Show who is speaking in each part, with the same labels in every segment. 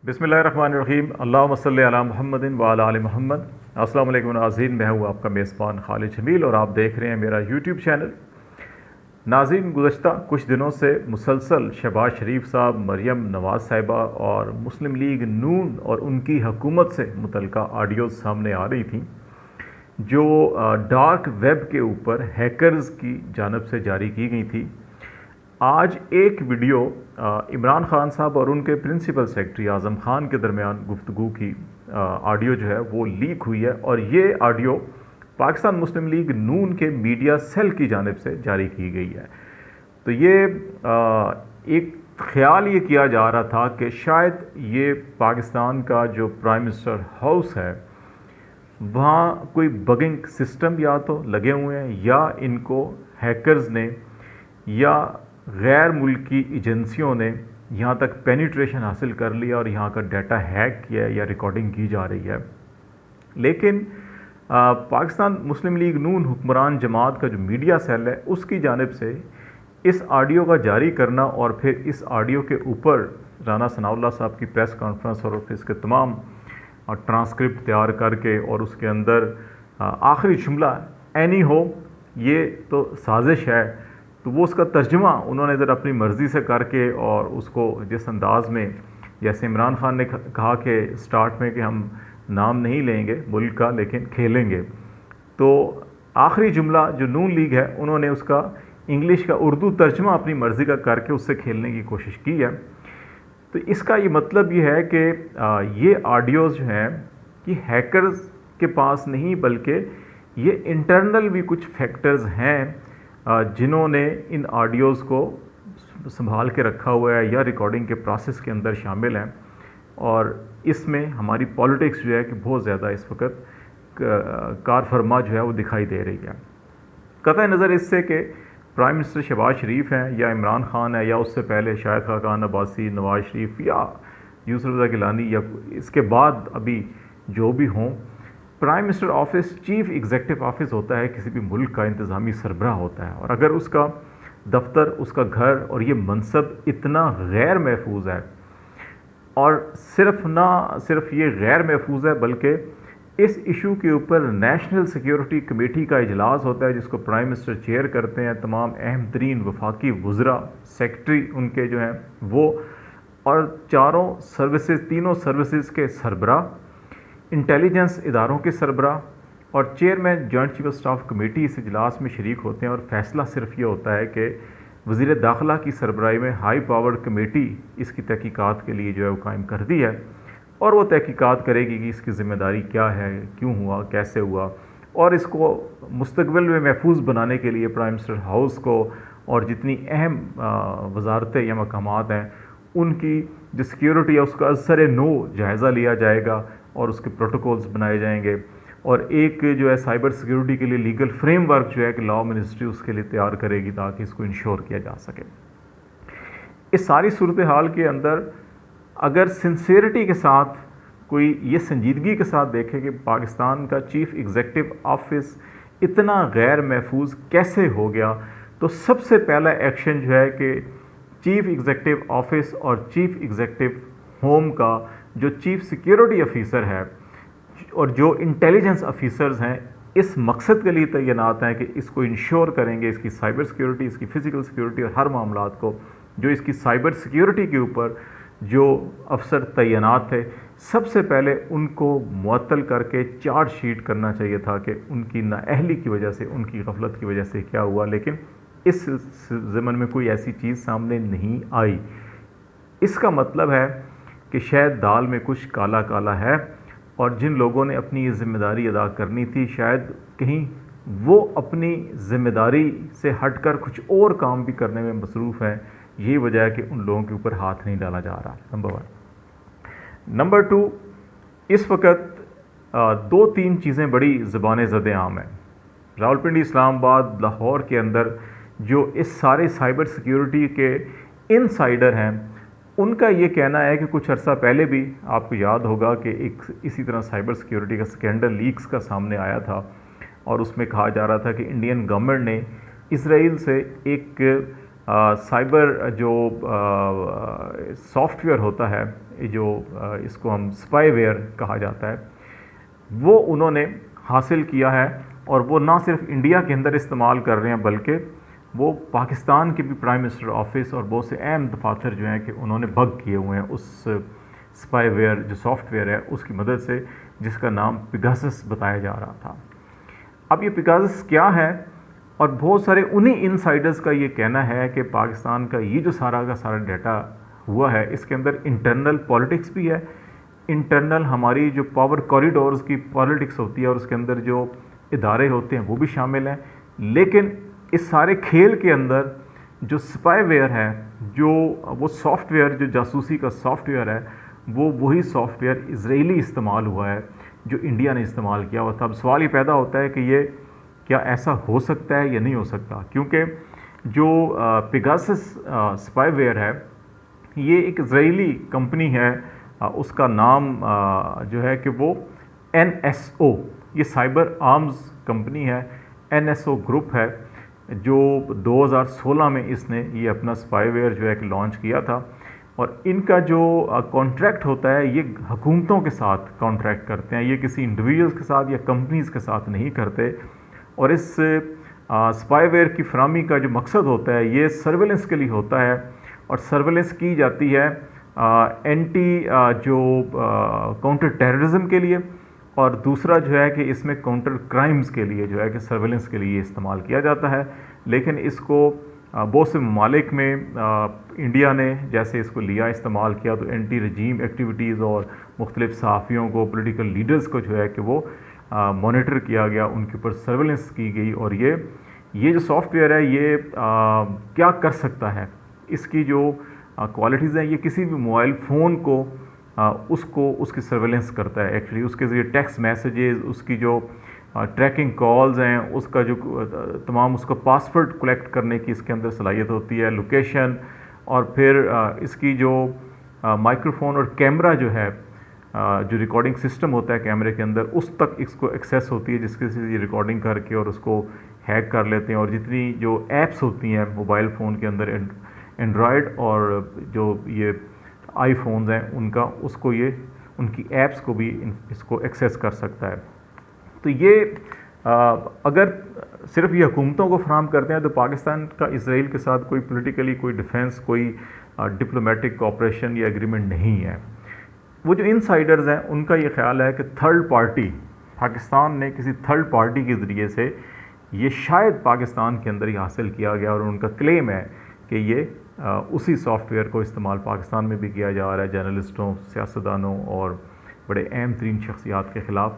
Speaker 1: बिस्मिल्लाहिर्रहमानिर्रहीम। अल्लाहुम्मा सल्लि अला मुहम्मदिन व अला आलि मुहम्मद। अस्सलाम वालेकुम नाज़रीन, मैं हूँ आपका मेज़बान खालिद जमील और आप देख रहे हैं मेरा यूट्यूब चैनल। नाज़रीन, गुज़श्ता कुछ दिनों से मुसलसल शहबाज शरीफ साहब, मरियम नवाज़ साहिबा और मुस्लिम लीग नून और उनकी हुकूमत से मुतल्लिका ऑडियोज़ सामने आ रही थी जो डार्क वेब के ऊपर हैकर्स की जानब से जारी की गई थी। आज एक वीडियो इमरान खान साहब और उनके प्रिंसिपल सेक्रेटरी आज़म खान के दरमियान गुफ्तगू की ऑडियो जो है वो लीक हुई है और ये ऑडियो पाकिस्तान मुस्लिम लीग नून के मीडिया सेल की जानिब से जारी की गई है। तो ये एक ख्याल ये किया जा रहा था कि शायद ये पाकिस्तान का जो प्राइम मिनिस्टर हाउस है वहाँ कोई बगिंग सिस्टम या तो लगे हुए हैं या इनको हैकर्स ने या गैर मुल्की एजेंसियों ने यहाँ तक पेनिट्रेशन हासिल कर लिया और यहाँ का डाटा हैक किया या रिकॉर्डिंग की जा रही है। लेकिन पाकिस्तान मुस्लिम लीग नून हुक्मरान जमात का जो मीडिया सेल है उसकी जानिब से इस ऑडियो का जारी करना और फिर इस ऑडियो के ऊपर राना सनाउल्लाह साहब की प्रेस कॉन्फ्रेंस और फिर इसके तमाम ट्रांसक्रिप्ट तैयार करके और उसके अंदर आखिरी जुमला एनी हो ये तो साजिश है, तो वो उसका तर्जुमा उन्होंने ज़रा अपनी मर्ज़ी से करके और उसको जिस अंदाज़ में, जैसे इमरान खान ने कहा कि स्टार्ट में कि हम नाम नहीं लेंगे मुल्क का लेकिन खेलेंगे, तो आखिरी जुमला जो नून लीग है उन्होंने उसका इंग्लिश का उर्दू तर्जुमा अपनी मर्ज़ी का करके उससे खेलने की कोशिश की है। तो इसका ये मतलब ये है कि ये ऑडियोज़ जो हैं कि हैकर्स के पास नहीं बल्कि ये इंटरनल भी कुछ फैक्टर्स हैं जिन्होंने इन ऑडियोज़ को संभाल के रखा हुआ है या रिकॉर्डिंग के प्रोसेस के अंदर शामिल हैं और इसमें हमारी पॉलिटिक्स जो है कि बहुत ज़्यादा इस वक्त कार फरमा जो है वो दिखाई दे रही है। कतई नज़र इससे कि प्राइम मिनिस्टर शहबाज शरीफ हैं या इमरान खान है या उससे पहले शाहिद खाकान अब्बासी, नवाज़ शरीफ या यूसुफ रज़ा गिलानी या इसके बाद अभी जो भी हों, prime minister office chief executive office होता है, किसी भी मुल्क का इंतज़ामी सरबराह होता है और अगर उसका दफ्तर, उसका घर और ये मनसब इतना गैर महफूज है और सिर्फ ये गैर महफूज है बल्कि इस इशू के ऊपर नेशनल सिक्योरिटी कमेटी का इजलास होता है जिसको प्राइम मिनिस्टर चेयर करते हैं, तमाम अहम तरीन वफाकी वज़रा, सेक्रेटरी उनके जो हैं वो और तीनों सर्विसेज के सरबराह, इंटेलिजेंस इदारों के सरबराह और chairman joint chief of staff committee इस इजलास में शरीक होते हैं और फ़ैसला सिर्फ ये होता है कि वज़ीर दाखिला की सरबराही में हाई पावर्ड कमेटी इसकी तहकीकात के लिए जो है वो कायम कर दी है और वो तहकीकात करेगी कि इसकी ज़िम्मेदारी क्या है, क्यों हुआ, कैसे हुआ और इसको मुस्तक़बिल में महफूज बनाने के लिए प्राइम मिनिस्टर हाउस को और जितनी अहम वजारतें या मकामात हैं उनकी जो सिक्योरिटी है उसका असर नो जायज़ा लिया जाएगा और उसके प्रोटोकॉल्स बनाए जाएंगे और एक जो है साइबर सिक्योरिटी के लिए लीगल फ्रेमवर्क जो है कि लॉ मिनिस्ट्री उसके लिए तैयार करेगी ताकि इसको इंश्योर किया जा सके। इस सारी सूरत हाल के अंदर अगर सिंसेरिटी के साथ कोई ये संजीदगी के साथ देखे कि पाकिस्तान का चीफ एग्जीक्यूटिव ऑफिस इतना गैर महफूज कैसे हो गया, तो सबसे पहला एक्शन जो है कि चीफ एग्जीक्यूटिव ऑफिस और चीफ एग्जीक्यूटिव होम का जो चीफ सिक्योरिटी ऑफिसर है और जो इंटेलिजेंस ऑफिसर्स हैं इस मकसद के लिए तैनात हैं कि इसको इंश्योर करेंगे, इसकी साइबर सिक्योरिटी, इसकी फ़िज़िकल सिक्योरिटी और हर मामलात को जो इसकी साइबर सिक्योरिटी के ऊपर जो अफसर तैनात थे सबसे पहले उनको मुअत्तल करके चार्ज शीट करना चाहिए था कि उनकी नाअहली की वजह से, उनकी गफलत की वजह से क्या हुआ, लेकिन इस ज़मन में कोई ऐसी चीज़ सामने नहीं आई। इसका मतलब है कि शायद दाल में कुछ काला काला है और जिन लोगों ने अपनी ये ज़िम्मेदारी अदा करनी थी शायद कहीं वो अपनी ज़िम्मेदारी से हटकर कुछ और काम भी करने में मसरूफ़ हैं। यही वजह है कि उन लोगों के ऊपर हाथ नहीं डाला जा रहा, नंबर 1। नंबर 2, इस वक्त 2-3 चीज़ें बड़ी ज़बान ज़द आम हैं। रावलपिंडी, इस्लामाबाद, लाहौर के अंदर जो इस सारे साइबर सिक्योरिटी के इनसाइडर हैं उनका ये कहना है कि कुछ अर्सा पहले भी आपको याद होगा कि एक इसी तरह साइबर सिक्योरिटी का स्कैंडल लीक्स का सामने आया था और उसमें कहा जा रहा था कि इंडियन गवर्नमेंट ने इसराइल से एक साइबर जो सॉफ्टवेयर होता है जो इसको हम स्पाईवेयर कहा जाता है, वो उन्होंने हासिल किया है। और वो ना सिर्फ इंडिया के अंदर इस्तेमाल कर रहे हैं बल्कि वो पाकिस्तान के भी प्राइम मिनिस्टर ऑफिस और बहुत से अहम दफातर जो हैं कि उन्होंने बग किए हुए हैं उस स्पाईवेयर जो सॉफ्टवेयर है उसकी मदद से, जिसका नाम पिगासस बताया जा रहा था। अब ये पिगासस क्या है, और बहुत सारे उन्हीं इनसाइडर्स का ये कहना है कि पाकिस्तान का ये जो सारा का सारा डाटा हुआ है इसके अंदर इंटरनल पॉलिटिक्स भी है, इंटरनल हमारी जो पावर कॉरिडोर्स की पॉलिटिक्स होती है और उसके अंदर जो इदारे होते हैं वो भी शामिल हैं। लेकिन इस सारे खेल के अंदर जो स्पाईवेयर है, जो वो सॉफ्टवेयर जो जासूसी का सॉफ्टवेयर है, वो वही सॉफ्टवेयर इजरायली इस्तेमाल हुआ है जो इंडिया ने इस्तेमाल किया हुआ था। अब सवाल ये पैदा होता है कि ये क्या ऐसा हो सकता है या नहीं हो सकता, क्योंकि जो पिगासस स्पाईवेयर है ये एक इजरायली कंपनी है, उसका नाम जो है कि वो NSO, ये साइबर आर्म्स कंपनी है, NSO ग्रुप है, जो 2016 में इसने ये अपना स्पाईवेयर जो है कि लॉन्च किया था। और इनका जो कॉन्ट्रैक्ट होता है ये हुकूमतों के साथ कॉन्ट्रैक्ट करते हैं, ये किसी इंडिविजुअल्स के साथ या कंपनीज़ के साथ नहीं करते। और इस स्पाईवेयर की फरामी का जो मकसद होता है ये सर्वेलेंस के लिए होता है, और सर्वेलेंस की जाती है एंटी जो काउंटर टेररिज्म के लिए, और दूसरा जो है कि इसमें काउंटर क्राइम्स के लिए जो है कि सर्वेलेंस के लिए इस्तेमाल किया जाता है। लेकिन इसको बहुत से ममालिक में इंडिया ने जैसे इसको लिया इस्तेमाल किया तो एंटी रजीम एक्टिविटीज़ और मुख्तलिफ सहाफ़ियों को, पॉलिटिकल लीडर्स को जो है कि वो मॉनिटर किया गया, उनके ऊपर सर्वेलेंस की गई। और ये जो सॉफ्टवेयर है ये क्या कर सकता है, इसकी जो क्वालिटीज़ हैं, ये किसी भी मोबाइल फ़ोन को उसको उसकी सर्वेलेंस करता है। एक्चुअली उसके ज़रिए टेक्स्ट मैसेजेस, उसकी जो ट्रैकिंग कॉल्स हैं, उसका जो तमाम उसका पासवर्ड कलेक्ट करने की इसके अंदर सलाहियत होती है, लोकेशन, और फिर इसकी जो माइक्रोफोन और कैमरा जो है, जो रिकॉर्डिंग सिस्टम होता है कैमरे के अंदर, उस तक इसको एक्सेस होती है, जिसके से ये रिकॉर्डिंग करके और उसको हैक कर लेते हैं। और जितनी जो ऐप्स होती हैं मोबाइल फ़ोन के अंदर, एंड्रॉयड और जो ये आईफोन्स हैं उनका, उसको ये उनकी ऐप्स को भी इसको एक्सेस कर सकता है। तो ये अगर सिर्फ ये हुकूमतों को फराहम करते हैं तो पाकिस्तान का इसराइल के साथ कोई पॉलिटिकली, कोई डिफेंस, कोई डिप्लोमेटिक कोऑपरेशन या एग्रीमेंट नहीं है। वो जो इनसाइडर्स हैं उनका ये ख्याल है कि थर्ड पार्टी, पाकिस्तान ने किसी थर्ड पार्टी के ज़रिए से ये शायद पाकिस्तान के अंदर ही हासिल किया गया, और उनका क्लेम है कि ये उसी सॉफ्टवेयर को इस्तेमाल पाकिस्तान में भी किया जा रहा है जर्नलिस्टों, सियासतदानों और बड़े अहम तरीन शख्सियात के ख़िलाफ़।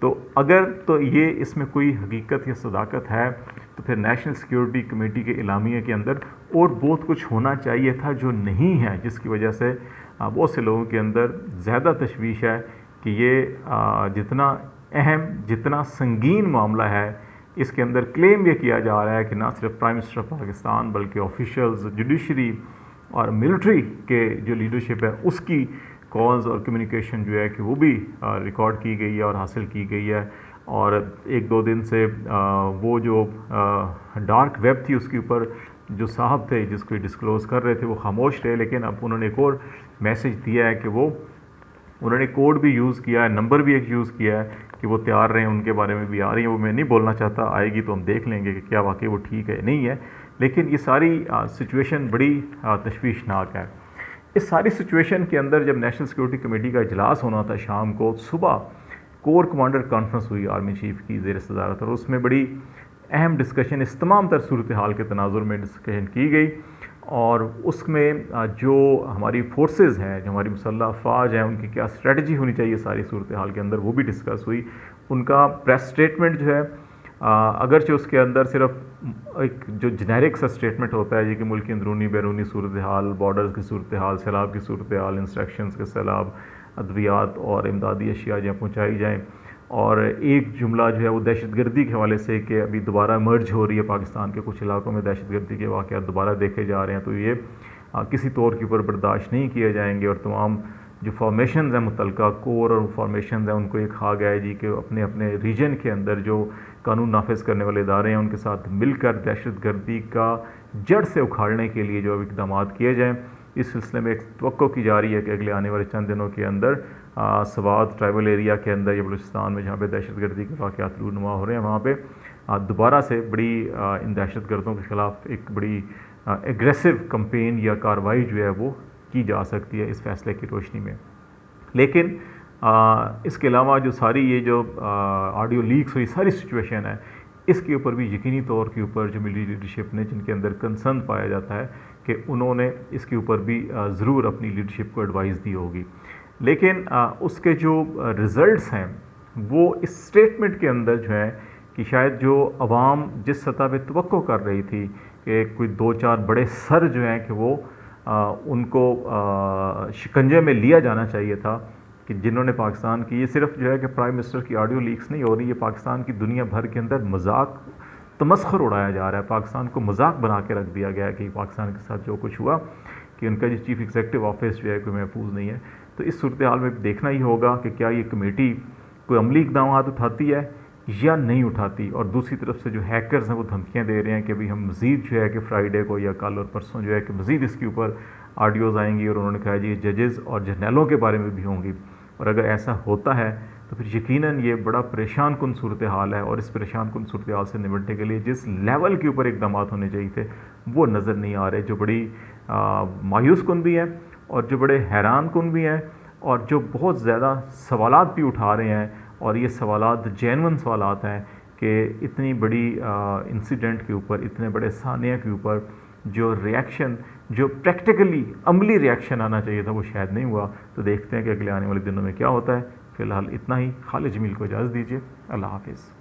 Speaker 1: तो अगर तो ये इसमें कोई हकीकत या सदाकत है तो फिर नेशनल सिक्योरिटी कमेटी के इलामिया के अंदर और बहुत कुछ होना चाहिए था जो नहीं है, जिसकी वजह से बहुत से लोगों के अंदर ज़्यादा तशवीश है कि ये जितना अहम, जितना संगीन मामला है, इसके अंदर क्लेम ये किया जा रहा है कि ना सिर्फ प्राइम मिनिस्टर पाकिस्तान बल्कि ऑफिशियल्स, जुडिशरी और मिलिट्री के जो लीडरशिप है उसकी कॉल्स और कम्युनिकेशन जो है कि वो भी रिकॉर्ड की गई है और हासिल की गई है। और एक दो दिन से वो जो डार्क वेब थी उसके ऊपर जो साहब थे जिसको डिस्क्लोज़ कर रहे थे वो खामोश रहे, लेकिन अब उन्होंने एक और मैसेज दिया है कि वो उन्होंने कोड भी यूज़ किया है, नंबर भी एक यूज़ किया है कि वो तैयार रहें, उनके बारे में भी आ रही है। वो मैं नहीं बोलना चाहता, आएगी तो हम देख लेंगे कि क्या वाकई वो ठीक है नहीं है। लेकिन ये सारी सिचुएशन बड़ी तशवीशनाक है। इस सारी सिचुएशन के अंदर जब नेशनल सिक्योरिटी कमेटी का इजलास होना था शाम को, सुबह कोर कमांडर कॉन्फ्रेंस हुई आर्मी चीफ की ज़ेर सदारत, और उसमें बड़ी अहम डिस्कशन, इस तमाम तर सूरत हाल के तनाजुर में डिस्कशन की गई। और उसमें जो हमारी फोर्सेस हैं, जो हमारी मुसल्लह अफवाज हैं, उनकी क्या स्ट्रेटजी होनी चाहिए सारी सूरत हाल के अंदर, वो भी डिस्कस हुई। उनका प्रेस स्टेटमेंट जो है, अगरचे उसके अंदर सिर्फ एक जो जेनेरिक सा स्टेटमेंट होता है जी कि मुल्क की अंदरूनी बैरूनी सूरत हाल, बॉर्डर्स की सूरत हाल, सैलाब की सूरत हाल, इंस्ट्रक्शंस के सैलाब, अद्वियात और इमदादी अशिया जहाँ पहुँचाई जाएँ, और एक जुमला जो है वो दहशतगर्दी के हवाले से कि अभी दोबारा मर्ज हो रही है पाकिस्तान के कुछ इलाकों में दहशतगर्दी के वाक़यात दोबारा देखे जा रहे हैं, तो ये किसी तौर के ऊपर बर्दाश्त नहीं किए जाएंगे। और तमाम जो फॉर्मेशन हैं, मुतलका कोर और फॉर्मेशन हैं, उनको ये कहा गया है जी कि अपने अपने रीजन के अंदर जो कानून नाफिज करने वाले इदारे हैं उनके साथ मिलकर दहशतगर्दी का जड़ से उखाड़ने के लिए जो अब इकदाम किए जाएँ। इस सिलसिले में एक तवक्को की जा रही है कि अगले आने वाले चंद दिनों के अंदर स्वात ट्राइबल एरिया के अंदर या बलूचिस्तान में जहाँ पे दहशतगर्दी के वाक़यात रूनुमा हो रहे हैं, वहाँ पे दोबारा से बड़ी इन दहशतगर्दों के ख़िलाफ़ एक बड़ी एग्रेसिव कंपेन या कार्रवाई जो है वो की जा सकती है इस फैसले की रोशनी में। लेकिन इसके अलावा जो सारी ये जो ऑडियो लीक्स हुई सारी सिचुएशन है, इसके ऊपर भी यकीनी तौर के ऊपर जो मिलिट्री लीडरशिप ने, जिनके अंदर कंसर्न पाया जाता है कि उन्होंने इसके ऊपर भी ज़रूर अपनी लीडरशिप को एडवाइस दी होगी। लेकिन उसके जो रिज़ल्ट्स हैं वो इस स्टेटमेंट के अंदर जो है कि शायद जो अवाम जिस सतह पे तवक्को कर रही थी कि कोई 2-4 बड़े सर जो हैं कि वो उनको शिकंजे में लिया जाना चाहिए था, कि जिन्होंने पाकिस्तान की, ये सिर्फ जो है कि प्राइम मिनिस्टर की ऑडियो लीक्स नहीं हो रही, ये पाकिस्तान की दुनिया भर के अंदर मजाक तमस्खुर उड़ाया जा रहा है, पाकिस्तान को मजाक बना के रख दिया गया है कि पाकिस्तान के साथ जो कुछ हुआ कि उनका जो चीफ़ एग्जीक्यूटिव ऑफिस जो है कोई महफूज नहीं है। तो इस सूरत हाल में देखना ही होगा कि क्या ये कमेटी कोई अमली इक़दाम उठाती है या नहीं उठाती। और दूसरी तरफ से जो हैकर्स हैं वो धमकियाँ दे रहे हैं कि भाई हम मज़ीद जो है कि फ्राइडे को या कल और परसों जो है कि मज़ीद इसके ऊपर ऑडियोज़ आएंगी, और उन्होंने कहा जी जजेज़ और जर्नलों के बारे में भी होंगी। और अगर ऐसा होता है तो फिर यकीनन ये बड़ा परेशान कुन सूरत हाल है, और इस परेशान कुन सूरत हाल से निपटने के लिए जिस लेवल के ऊपर इकदाम होने चाहिए थे वो नज़र नहीं आ रहे, जो बड़ी मायूस कुन भी है और जो बड़े हैरान कुन भी हैं, और जो बहुत ज़्यादा सवालात भी उठा रहे हैं। और ये सवालात जेन्युइन सवालात हैं कि इतनी बड़ी इंसिडेंट के ऊपर, इतने बड़े सानिया के ऊपर जो रिएक्शन, जो प्रैक्टिकली अमली रिएक्शन आना चाहिए था वो शायद नहीं हुआ। तो देखते हैं कि अगले आने वाले दिनों में क्या होता है। फ़िलहाल इतना ही। खालिद जमील को इजाज़त दीजिए। अल्लाह हाफ़िज़।